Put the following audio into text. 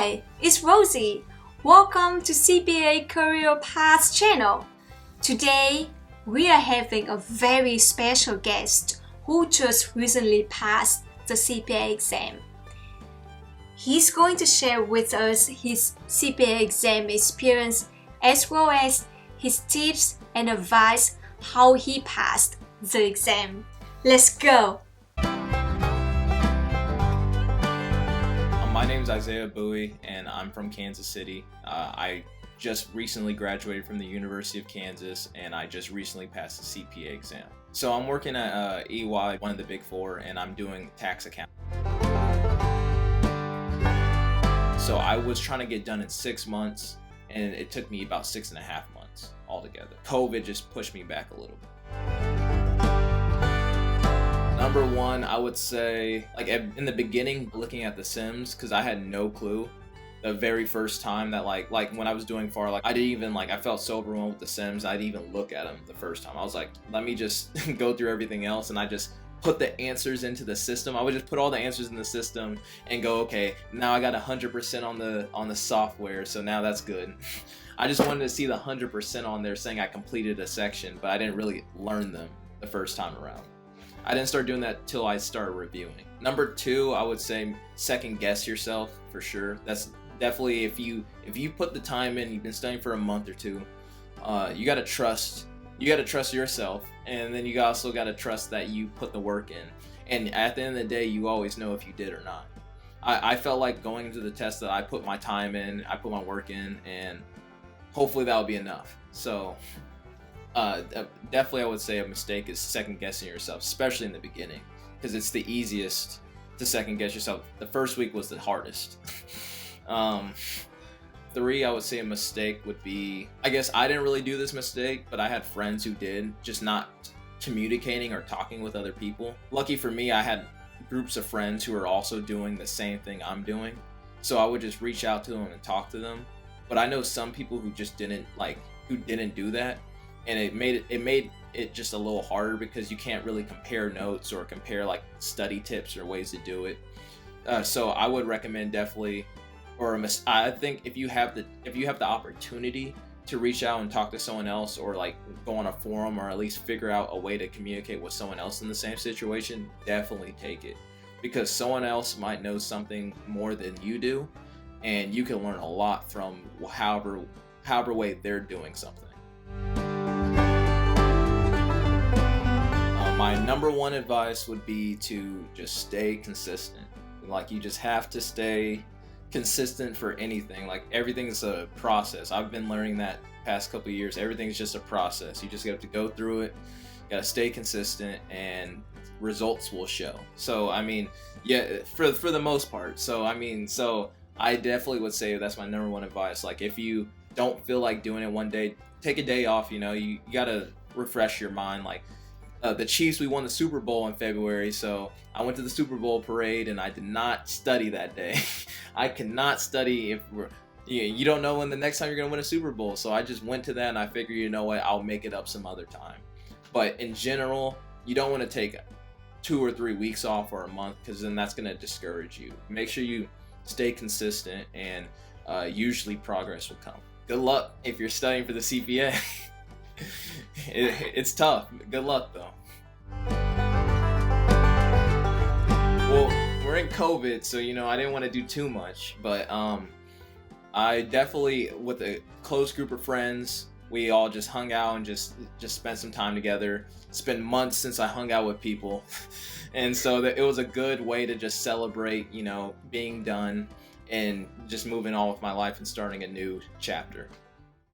Hi, it's Rosie. Welcome to CPA Career Path channel. Today, we are having a very special guest who just recently passed the CPA exam. He's going to share with us his CPA exam experience as well as his tips and advice how he passed the exam. Let's go! My name is Isiah Bowie, and I'm from Kansas City. I just recently graduated from the University of Kansas, and I just recently passed the CPA exam. So I'm working at EY, one of the big four, and I'm doing tax accounting. So I was trying to get done in 6 months, and it took me about 6.5 months altogether. COVID just pushed me back a little bit. Number one, I would say, in the beginning, looking at the Sims, because I had no clue. The very first time that like when I was doing FAR, I didn't even I felt so overwhelmed with the Sims, I didn't even look at them the first time. I was like, let me just go through everything else, and I just put the answers into the system. I would just put all the answers in the system and go, okay, now I got 100% on the software, so now that's good. I just wanted to see the 100% on there saying I completed a section, but I didn't really learn them the first time around. I didn't start doing that till I started reviewing. Number two, I would say second guess yourself for sure. That's definitely if you put the time in, you've been studying for a month or two, you gotta trust yourself, and then you also gotta trust that you put the work in. And at the end of the day, you always know if you did or not. I felt like going into the test that I put my time in, I put my work in, and hopefully that'll be enough. So definitely I would say a mistake is second guessing yourself, especially in the beginning, because it's the easiest to second guess yourself. The first week was the hardest. Three, I would say a mistake would be, I guess I didn't really do this mistake, but I had friends who did, just not communicating or talking with other people. Lucky for me, I had groups of friends who are also doing the same thing I'm doing, so I would just reach out to them and talk to them. But I know some people who just didn't do that, and it made it just a little harder because you can't really compare notes or compare study tips or ways to do it. So I would recommend definitely, I think if you have the opportunity to reach out and talk to someone else, or go on a forum, or at least figure out a way to communicate with someone else in the same situation, definitely take it, because someone else might know something more than you do, and you can learn a lot from however way they're doing something. My number one advice would be to just stay consistent. You just have to stay consistent for anything. Everything's a process. I've been learning that past couple of years. Everything's just a process. You just have to go through it. You gotta stay consistent, and results will show. So for the most part. So I definitely would say that's my number one advice. If you don't feel like doing it one day, take a day off. You gotta refresh your mind. The Chiefs, we won the Super Bowl in February, so I went to the Super Bowl parade, and I did not study that day. I cannot study you don't know when the next time you're gonna win a Super Bowl. So I just went to that, and I figured, you know what, I'll make it up some other time. But in general, you don't want to take 2 or 3 weeks off or a month, because then that's gonna discourage you. Make sure you stay consistent, and usually progress will come. Good luck if you're studying for the CPA. It's tough. Good luck though. Well, we're in COVID, so I didn't want to do too much, but I definitely, with a close group of friends, we all just hung out and just spent some time together. It's been months since I hung out with people, and so it was a good way to just celebrate, being done and just moving on with my life and starting a new chapter.